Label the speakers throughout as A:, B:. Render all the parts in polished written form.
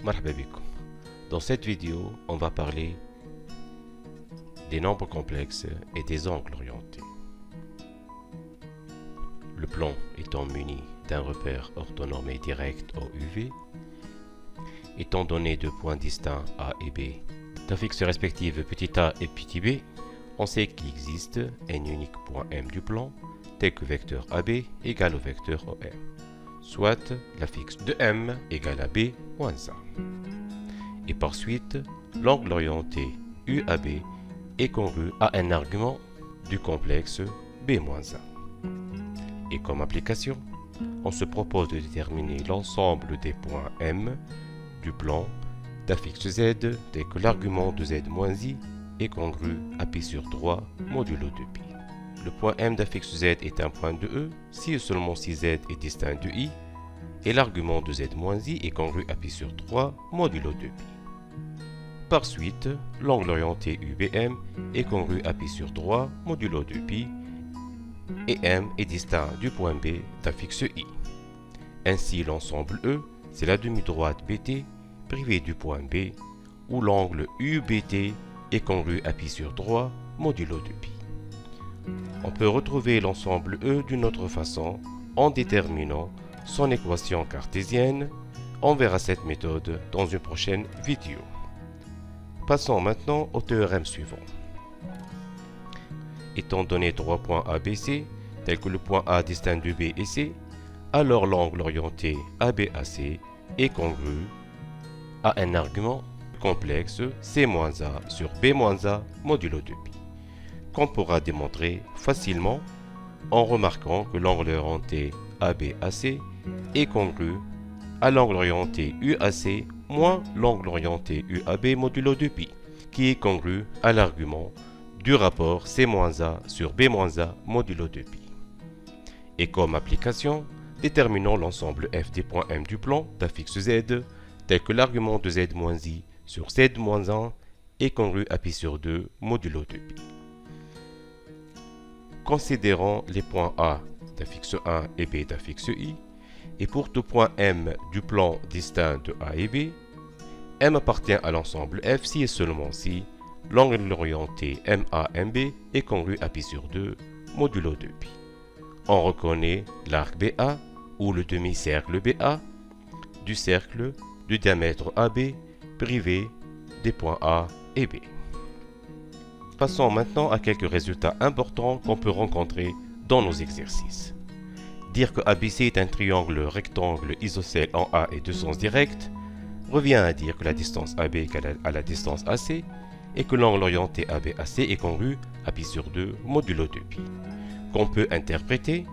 A: مرحبا بكم. Dans cette vidéo, on va parler des nombres complexes et des angles orientés. Le plan étant muni d'un repère orthonormé direct OUV, étant donné de points distincts A et B, d'affixes respectives petit a et petit b, on sait qu'il existe un unique point M du plan, tel que vecteur AB égale au vecteur OM, soit l'affixe de M égale à B moins 1. Et par suite, l'angle orienté UAB est congru à un argument du complexe B-1. Et comme application, on se propose de déterminer l'ensemble des points M du plan d'affixe Z dès que l'argument de Z-I est congru à π sur 3 modulo 2π. Le point M d'affixe Z est un point de E si et seulement si Z est distinct de I et l'argument de Z-I est congru à π sur 3 modulo 2π. Par suite, l'angle orienté UBM est congru à π sur 3 modulo 2π et M est distinct du point B d'affixe I. Ainsi, l'ensemble E, c'est la demi-droite BT privée du point B où l'angle UBT est congru à π sur 3 modulo 2π. On peut retrouver l'ensemble E d'une autre façon en déterminant son équation cartésienne. On verra cette méthode dans une prochaine vidéo. Passons maintenant au théorème suivant. Étant donné trois points ABC, tels que le point A distinct de B et C, alors l'angle orienté ABAC est congru à un argument complexe C-A sur B-A modulo 2π, qu'on pourra démontrer facilement en remarquant que l'angle orienté ABAC est congru à l'angle orienté UAC moins l'angle orienté UAB modulo 2π, qui est congru à l'argument du rapport C-A sur B-A modulo 2π. Et comme application, déterminons l'ensemble F des points M du plan d'affixe Z, tel que l'argument de Z-I sur Z-1 est congru à π sur 2 modulo 2π. Considérons les points A d'affixe 1 et B d'affixe I, et pour tout point M du plan distinct de A et B, M appartient à l'ensemble F si et seulement si l'angle orienté MA-MB est congru à π sur 2 modulo 2π. On reconnaît l'arc BA ou le demi-cercle BA du cercle du diamètre AB privé des points A et B. Passons maintenant à quelques résultats importants qu'on peut rencontrer dans nos exercices. Dire que ABC est un triangle rectangle isocèle en A et deux sens directs revient à dire que la distance AB est égale à la distance AC et que l'angle orienté ABAC est congru à π sur 2 modulo 2π, qu'on peut interpréter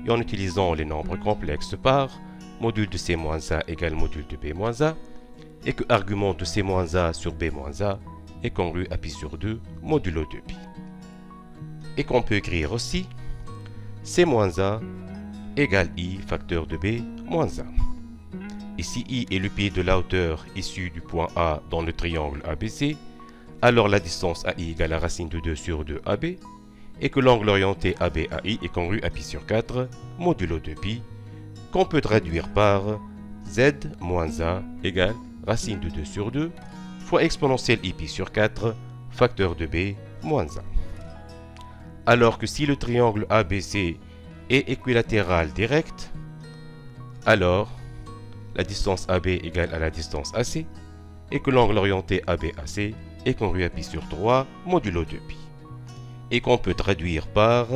A: en utilisant les nombres complexes par module de C-A égale module de B-A et que argument de C-A sur B-A est congru à π sur 2 modulo 2π. Et qu'on peut écrire aussi C-A égale I facteur de B-A. Et si I est le pied de la hauteur issue du point A dans le triangle ABC, alors la distance AI égale la racine de 2 sur 2 AB, et que l'angle orienté ABAI est congru à π sur 4 modulo 2π, qu'on peut traduire par Z-A égale racine de 2 sur 2 fois exponentielle I π sur 4 facteur de B-A. Alors que si le triangle ABC est équilatéral direct, alors la distance AB égale à la distance AC et que l'angle orienté ABAC est congru à π sur 3 modulo 2π, et qu'on peut traduire par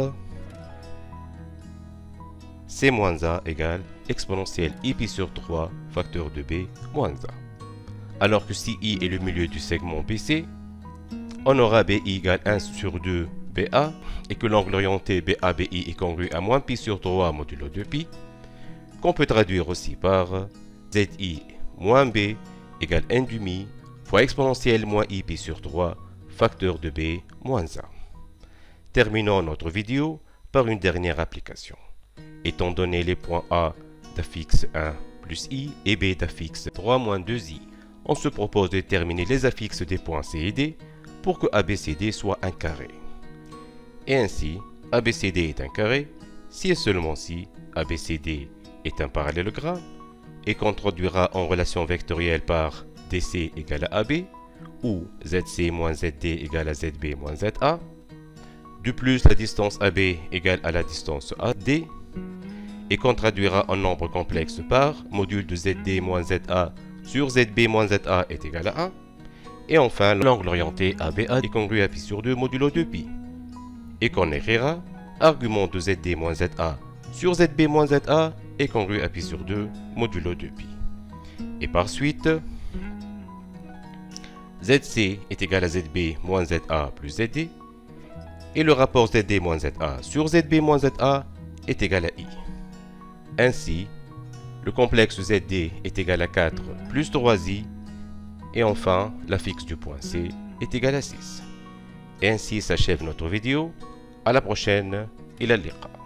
A: C-A égale exponentielle I π sur 3 facteur de B-A. Alors que si I est le milieu du segment BC, on aura BI égale 1 sur 2 BA et que l'angle orienté BABI est congru à moins π sur 3 modulo 2π, qu'on peut traduire aussi par ZI moins B égale 1 demi fois exponentielle moins I π sur 3 facteur de B-A. Terminons notre vidéo par une dernière application. Étant donné les points A d'affixe 1 plus I et B d'affixe 3 moins 2I, on se propose de déterminer les affixes des points C et D pour que ABCD soit un carré. Et ainsi, ABCD est un carré si et seulement si ABCD est un parallélogramme, et qu'on traduira en relation vectorielle par DC égale à AB, ou ZC moins ZD égale à ZB moins ZA. De plus, la distance AB égale à la distance AD, et qu'on traduira en nombre complexe par module de ZD moins ZA sur ZB moins ZA est égal à 1. Et enfin, l'angle orienté ABA est congru à pi sur 2 modulo 2pi. Et qu'on écrira argument de ZD moins ZA sur ZB moins ZA est congru à pi sur 2 modulo 2pi. Et par suite, ZC est égal à ZB moins ZA plus ZD. Et le rapport ZD moins ZA sur ZB moins ZA est égal à I. Ainsi, le complexe ZD est égal à 4 plus 3i. Et enfin, la fixe du point C est égale à 6. Et ainsi s'achève notre vidéo. À la prochaine. Ila liqa.